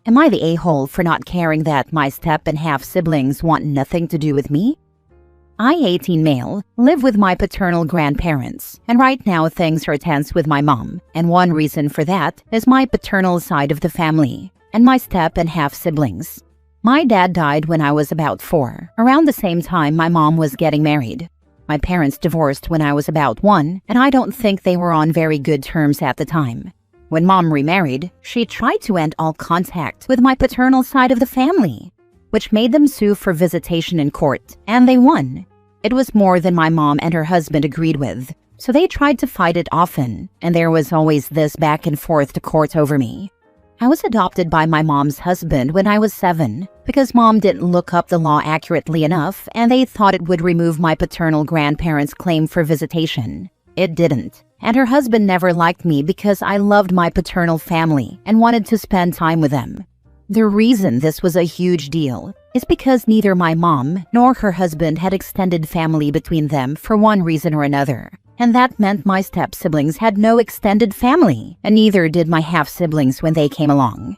Am I the a-hole for not caring that my step and half siblings want nothing to do with me? I, 18 male, live with my paternal grandparents, and right now things are tense with my mom, and one reason for that is my paternal side of the family, and my step and half siblings. My dad died when I was about 4, around the same time my mom was getting married. My parents divorced when I was about 1, and I don't think they were on very good terms at the time. When mom remarried, she tried to end all contact with my paternal side of the family, which made them sue for visitation in court, and they won. It was more than my mom and her husband agreed with, so they tried to fight it often, and there was always this back and forth to court over me. I was adopted by my mom's husband when I was 7, because mom didn't look up the law accurately enough, and they thought it would remove my paternal grandparents' claim for visitation. It didn't. And her husband never liked me because I loved my paternal family and wanted to spend time with them. The reason this was a huge deal is because neither my mom nor her husband had extended family between them for one reason or another. And that meant my step-siblings had no extended family, and neither did my half-siblings when they came along.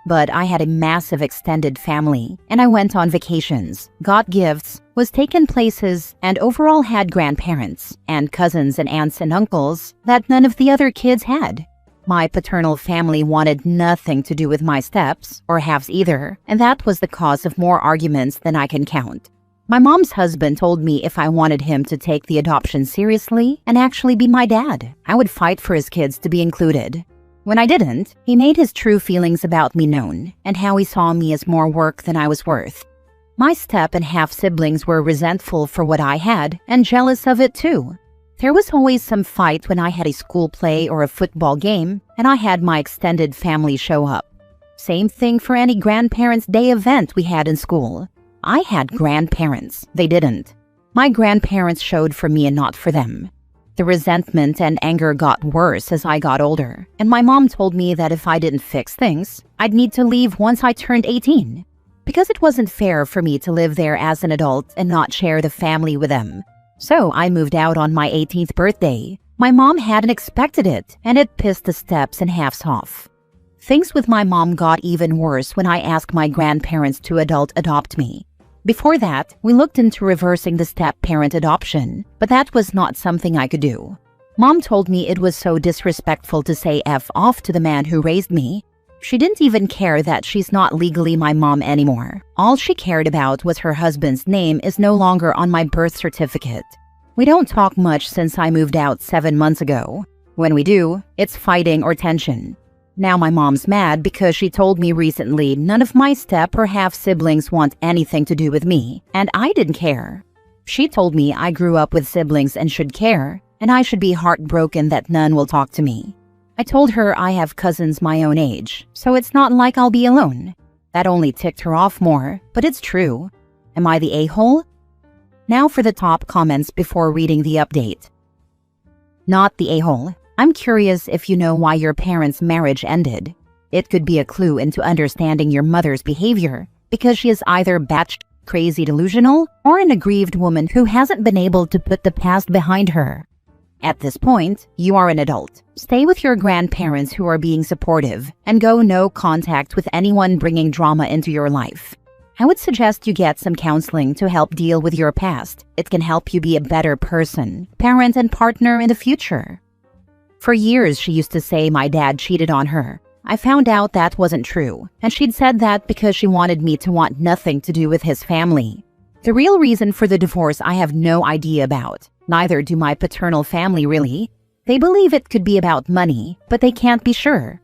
But I had a massive extended family, and I went on vacations, got gifts, was taken places, and overall had grandparents, and cousins and aunts and uncles that none of the other kids had. My paternal family wanted nothing to do with my steps, or halves either, and that was the cause of more arguments than I can count. My mom's husband told me if I wanted him to take the adoption seriously and actually be my dad, I would fight for his kids to be included. When I didn't, he made his true feelings about me known, and how he saw me as more work than I was worth. My step and half siblings were resentful for what I had, and jealous of it too. There was always some fight when I had a school play or a football game, and I had my extended family show up. Same thing for any grandparents' day event we had in school. I had grandparents, they didn't. My grandparents showed for me and not for them. The resentment and anger got worse as I got older, and my mom told me that if I didn't fix things, I'd need to leave once I turned 18. Because it wasn't fair for me to live there as an adult and not share the family with them. So I moved out on my 18th birthday. My mom hadn't expected it, and it pissed the steps and halves off. Things with my mom got even worse when I asked my grandparents to adopt me. Before that, we looked into reversing the step-parent adoption, but that was not something I could do. Mom told me it was so disrespectful to say F off to the man who raised me. She didn't even care that she's not legally my mom anymore. All she cared about was her husband's name is no longer on my birth certificate. We don't talk much since I moved out 7 months ago. When we do, it's fighting or tension. Now my mom's mad because she told me recently none of my step or half siblings want anything to do with me, and I didn't care. She told me I grew up with siblings and should care, and I should be heartbroken that none will talk to me. I told her I have cousins my own age, so it's not like I'll be alone. That only ticked her off more, but it's true. Am I the a-hole? Now for the top comments before reading the update. Not the a-hole. I'm curious if you know why your parents' marriage ended. It could be a clue into understanding your mother's behavior, because she is either batshit crazy delusional or an aggrieved woman who hasn't been able to put the past behind her. At this point, you are an adult. Stay with your grandparents who are being supportive, and go no contact with anyone bringing drama into your life. I would suggest you get some counseling to help deal with your past. It can help you be a better person, parent, and partner in the future. For years, she used to say my dad cheated on her. I found out that wasn't true, and she'd said that because she wanted me to want nothing to do with his family. The real reason for the divorce I have no idea about. Neither do my paternal family really. They believe it could be about money, but they can't be sure.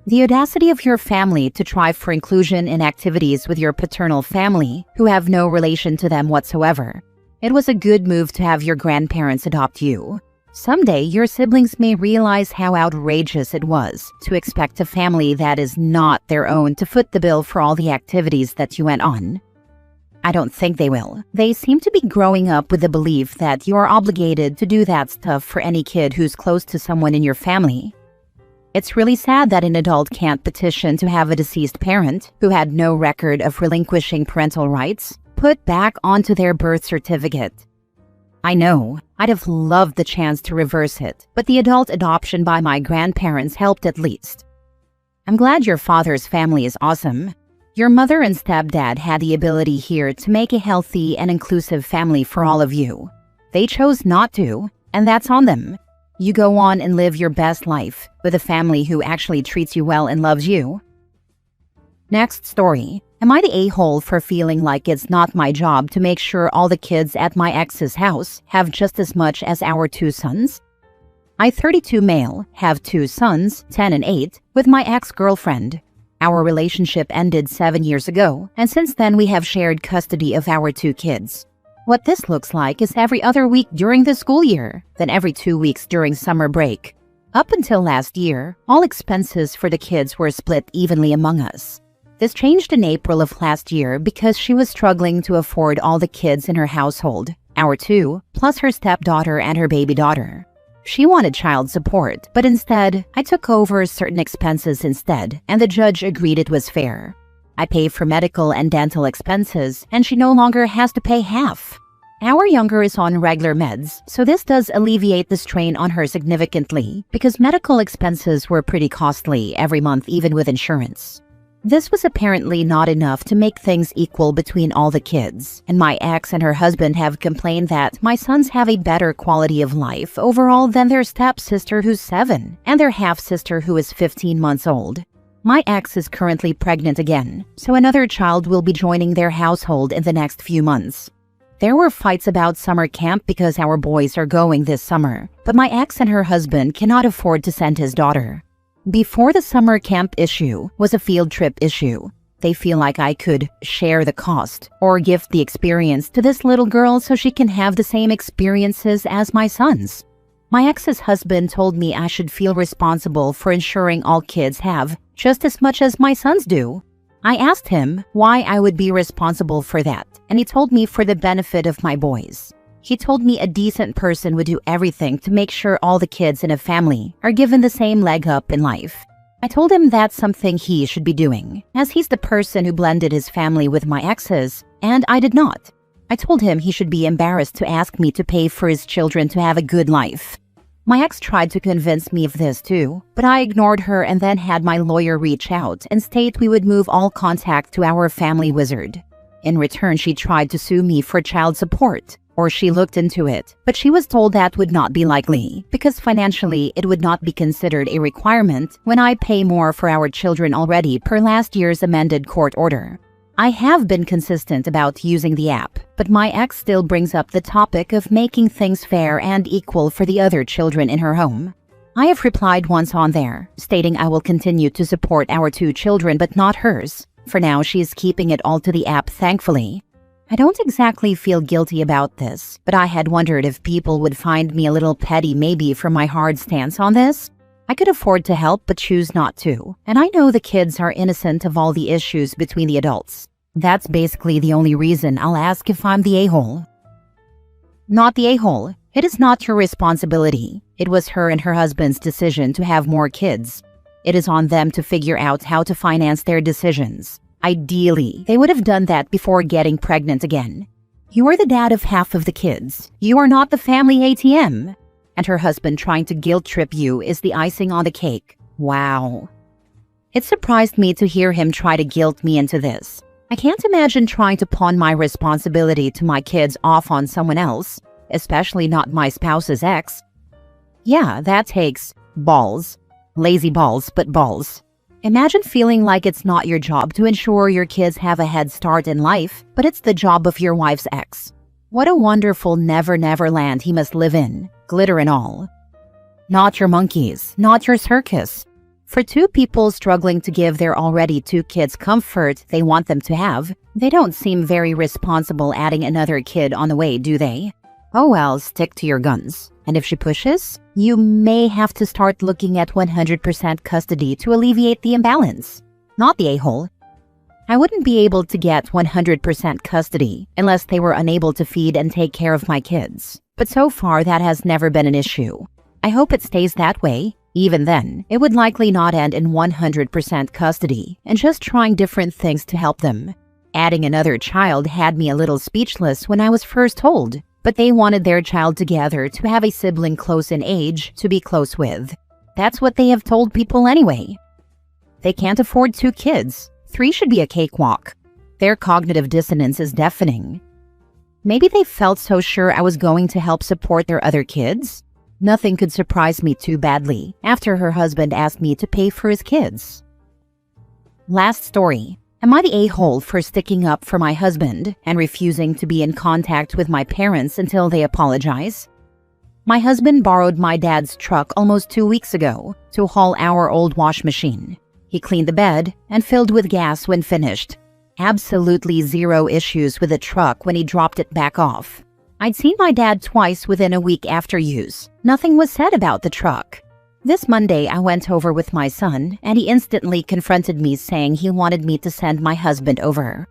The audacity of your family to try for inclusion in activities with your paternal family who have no relation to them whatsoever. It was a good move to have your grandparents adopt you. Someday, your siblings may realize how outrageous it was to expect a family that is not their own to foot the bill for all the activities that you went on. I don't think they will. They seem to be growing up with the belief that you are obligated to do that stuff for any kid who's close to someone in your family. It's really sad that an adult can't petition to have a deceased parent who had no record of relinquishing parental rights put back onto their birth certificate. I know, I'd have loved the chance to reverse it, but the adult adoption by my grandparents helped at least. I'm glad your father's family is awesome. Your mother and stepdad had the ability here to make a healthy and inclusive family for all of you. They chose not to, and that's on them. You go on and live your best life with a family who actually treats you well and loves you. Next story. Am I the a-hole for feeling like it's not my job to make sure all the kids at my ex's house have just as much as our 2 sons? I, 32 male, have 2 sons, 10 and 8, with my ex-girlfriend. Our relationship ended 7 years ago, and since then we have shared custody of our 2 kids. What this looks like is every other week during the school year, then every 2 weeks during summer break. Up until last year, all expenses for the kids were split evenly among us. This changed in April of last year because she was struggling to afford all the kids in her household, our 2, plus her stepdaughter and her baby daughter. She wanted child support, but instead, I took over certain expenses instead, and the judge agreed it was fair. I pay for medical and dental expenses, and she no longer has to pay half. Our younger is on regular meds, so this does alleviate the strain on her significantly, because medical expenses were pretty costly every month even with insurance. This was apparently not enough to make things equal between all the kids, and my ex and her husband have complained that my sons have a better quality of life overall than their stepsister who's 7, and their half-sister who is 15 months old. My ex is currently pregnant again, so another child will be joining their household in the next few months. There were fights about summer camp because our boys are going this summer, but my ex and her husband cannot afford to send his daughter. Before the summer camp issue was a field trip issue. They feel like I could share the cost or gift the experience to this little girl so she can have the same experiences as my sons. My ex's husband told me I should feel responsible for ensuring all kids have just as much as my sons do. I asked him why I would be responsible for that, and he told me for the benefit of my boys. He told me a decent person would do everything to make sure all the kids in a family are given the same leg up in life. I told him that's something he should be doing, as he's the person who blended his family with my ex's, and I did not. I told him he should be embarrassed to ask me to pay for his children to have a good life. My ex tried to convince me of this too, but I ignored her and then had my lawyer reach out and state we would move all contact to our family wizard. In return, she tried to sue me for child support. Or she looked into it, but she was told that would not be likely because financially it would not be considered a requirement when I pay more for our children already per last year's amended court order. I have been consistent about using the app, but my ex still brings up the topic of making things fair and equal for the other children in her home. I have replied once on there, stating I will continue to support our 2 children but not hers. For now, she is keeping it all to the app, thankfully. I don't exactly feel guilty about this, but I had wondered if people would find me a little petty maybe for my hard stance on this. I could afford to help but choose not to, and I know the kids are innocent of all the issues between the adults. That's basically the only reason I'll ask if I'm the a-hole. Not the a-hole. It is not your responsibility. It was her and her husband's decision to have more kids. It is on them to figure out how to finance their decisions. Ideally, they would have done that before getting pregnant again. You are the dad of half of the kids. You are not the family ATM. And her husband trying to guilt trip you is the icing on the cake. Wow. It surprised me to hear him try to guilt me into this. I can't imagine trying to pawn my responsibility to my kids off on someone else, especially not my spouse's ex. Yeah, that takes balls. Lazy balls, but balls. Imagine feeling like it's not your job to ensure your kids have a head start in life, but it's the job of your wife's ex. What a wonderful never land he must live in, glitter and all. Not your monkeys, not your circus. For 2 people struggling to give their already 2 kids comfort they want them to have, they don't seem very responsible adding another kid on the way, do they? Oh well, stick to your guns. And if she pushes, you may have to start looking at 100% custody to alleviate the imbalance. Not the a-hole. I wouldn't be able to get 100% custody unless they were unable to feed and take care of my kids. But so far, that has never been an issue. I hope it stays that way. Even then, it would likely not end in 100% custody and just trying different things to help them. Adding another child had me a little speechless when I was first told. But they wanted their child together to have a sibling close in age to be close with. That's what they have told people anyway. They can't afford 2 kids. 3 should be a cakewalk. Their cognitive dissonance is deafening. Maybe they felt so sure I was going to help support their other kids. Nothing could surprise me too badly after her husband asked me to pay for his kids. Last story. Am I the a-hole for sticking up for my husband and refusing to be in contact with my parents until they apologize? My husband borrowed my dad's truck almost 2 weeks ago to haul our old wash machine. He cleaned the bed and filled with gas when finished. Absolutely zero issues with the truck when he dropped it back off. I'd seen my dad twice within a week after use. Nothing was said about the truck. This Monday, I went over with my son, and he instantly confronted me saying he wanted me to send my husband over.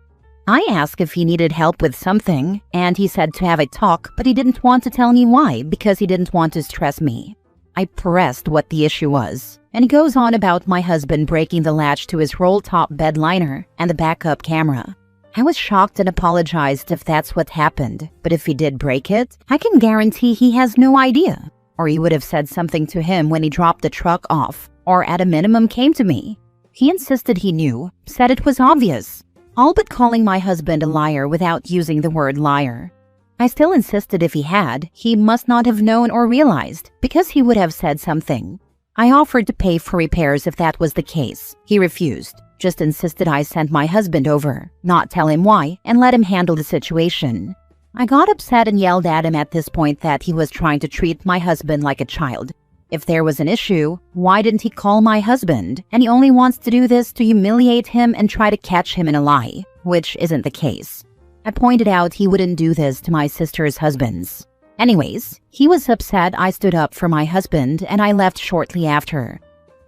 I asked if he needed help with something, and he said to have a talk, but he didn't want to tell me why because he didn't want to stress me. I pressed what the issue was, and he goes on about my husband breaking the latch to his roll-top bed liner and the backup camera. I was shocked and apologized if that's what happened, but if he did break it, I can guarantee he has no idea. Or he would have said something to him when he dropped the truck off, or at a minimum came to me. He insisted he knew, said it was obvious, all but calling my husband a liar without using the word liar. I still insisted if he had, he must not have known or realized, because he would have said something. I offered to pay for repairs if that was the case. He refused. Just insisted I send my husband over, not tell him why, and let him handle the situation. I got upset and yelled at him at this point that he was trying to treat my husband like a child. If there was an issue, why didn't he call my husband? And he only wants to do this to humiliate him and try to catch him in a lie, which isn't the case. I pointed out he wouldn't do this to my sister's husbands. Anyways, he was upset I stood up for my husband and I left shortly after.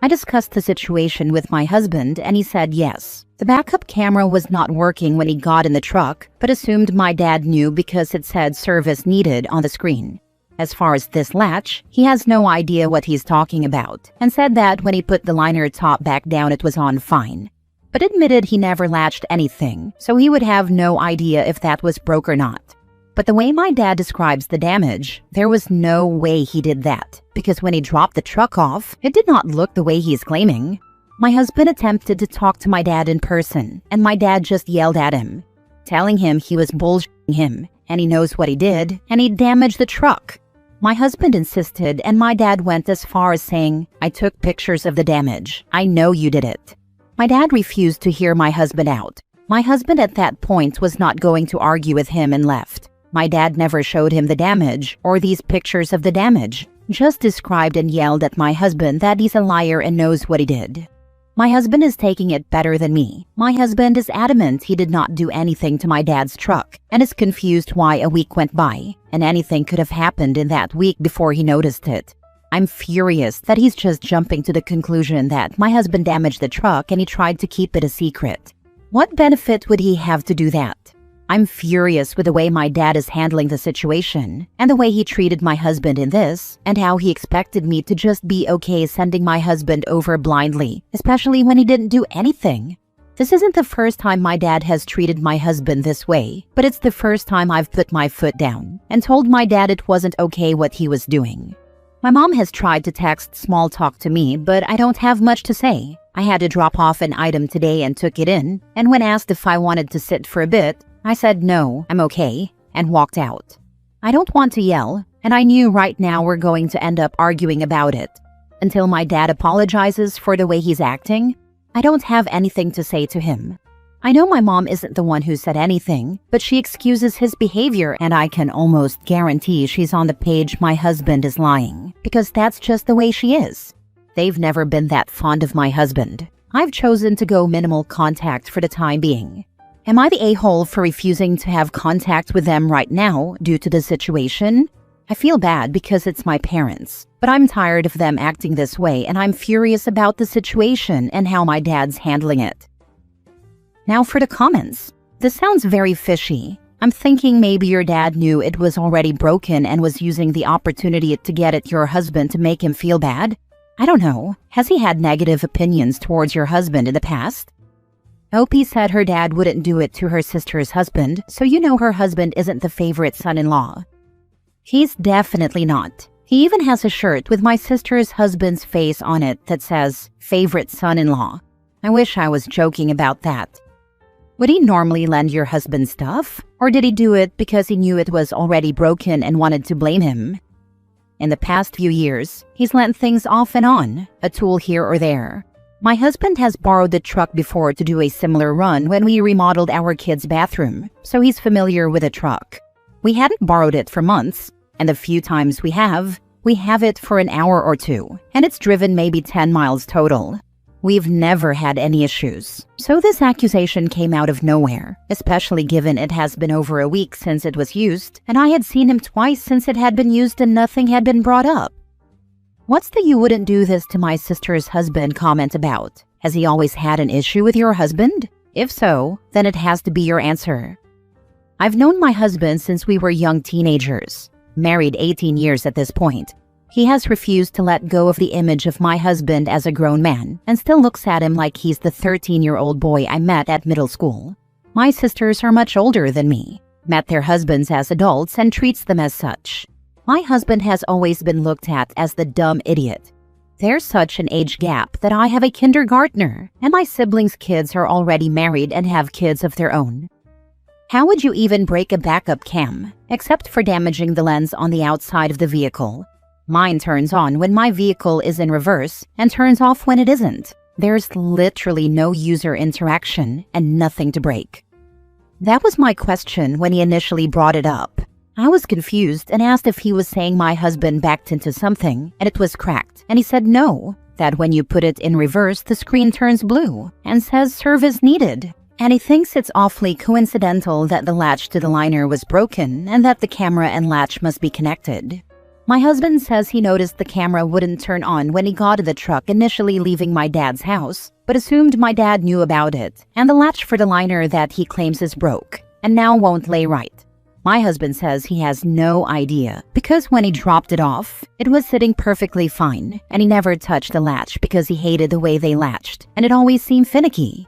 I discussed the situation with my husband and he said yes. The backup camera was not working when he got in the truck, but assumed my dad knew because it said service needed on the screen. As far as this latch, he has no idea what he's talking about, and said that when he put the liner top back down it was on fine. But admitted he never latched anything, so he would have no idea if that was broke or not. But the way my dad describes the damage, there was no way he did that, because when he dropped the truck off, it did not look the way he's claiming. My husband attempted to talk to my dad in person, and my dad just yelled at him, telling him he was bullshitting him, and he knows what he did, and he damaged the truck. My husband insisted, and my dad went as far as saying, "I took pictures of the damage. I know you did it." My dad refused to hear my husband out. My husband at that point was not going to argue with him and left. My dad never showed him the damage or these pictures of the damage, just described and yelled at my husband that he's a liar and knows what he did. My husband is taking it better than me. My husband is adamant he did not do anything to my dad's truck and is confused why a week went by and anything could have happened in that week before he noticed it. I'm furious that he's just jumping to the conclusion that my husband damaged the truck and he tried to keep it a secret. What benefit would he have to do that? I'm furious with the way my dad is handling the situation and the way he treated my husband in this and how he expected me to just be okay sending my husband over blindly, especially when he didn't do anything. This isn't the first time my dad has treated my husband this way, but it's the first time I've put my foot down and told my dad it wasn't okay what he was doing. My mom has tried to text small talk to me, but I don't have much to say. I had to drop off an item today and took it in, and when asked if I wanted to sit for a bit, I said no, I'm okay, and walked out. I don't want to yell, and I knew right now we're going to end up arguing about it. Until my dad apologizes for the way he's acting, I don't have anything to say to him. I know my mom isn't the one who said anything, but she excuses his behavior and I can almost guarantee she's on the page my husband is lying, because that's just the way she is. They've never been that fond of my husband. I've chosen to go minimal contact for the time being. Am I the a-hole for refusing to have contact with them right now due to the situation? I feel bad because it's my parents, but I'm tired of them acting this way and I'm furious about the situation and how my dad's handling it. Now for the comments. This sounds very fishy. I'm thinking maybe your dad knew it was already broken and was using the opportunity to get at your husband to make him feel bad. I don't know. Has he had negative opinions towards your husband in the past? Opie said her dad wouldn't do it to her sister's husband, so you know her husband isn't the favorite son-in-law. He's definitely not. He even has a shirt with my sister's husband's face on it that says, "Favorite son-in-law." I wish I was joking about that. Would he normally lend your husband stuff? Or did he do it because he knew it was already broken and wanted to blame him? In the past few years, he's lent things off and on, a tool here or there. My husband has borrowed the truck before to do a similar run when we remodeled our kids' bathroom, so he's familiar with the truck. We hadn't borrowed it for months, and the few times we have it for an hour or two, and it's driven maybe 10 miles total. We've never had any issues, so this accusation came out of nowhere, especially given it has been over a week since it was used, and I had seen him twice since it had been used and nothing had been brought up. What's the "you wouldn't do this to my sister's husband" comment about? Has he always had an issue with your husband? If so, then it has to be your answer. I've known my husband since we were young teenagers, married 18 years at this point. He has refused to let go of the image of my husband as a grown man and still looks at him like he's the 13-year-old boy I met at middle school. My sisters are much older than me, met their husbands as adults and treats them as such. My husband has always been looked at as the dumb idiot. There's such an age gap that I have a kindergartner, and my siblings' kids are already married and have kids of their own. How would you even break a backup cam, except for damaging the lens on the outside of the vehicle? Mine turns on when my vehicle is in reverse and turns off when it isn't. There's literally no user interaction and nothing to break. That was my question when he initially brought it up. I was confused and asked if he was saying my husband backed into something and it was cracked, and he said no, that when you put it in reverse the screen turns blue and says service needed. And he thinks it's awfully coincidental that the latch to the liner was broken and that the camera and latch must be connected. My husband says he noticed the camera wouldn't turn on when he got to the truck initially leaving my dad's house, but assumed my dad knew about it, and the latch for the liner that he claims is broke, and now won't lay right. My husband says he has no idea, because when he dropped it off, it was sitting perfectly fine, and he never touched the latch because he hated the way they latched, and it always seemed finicky.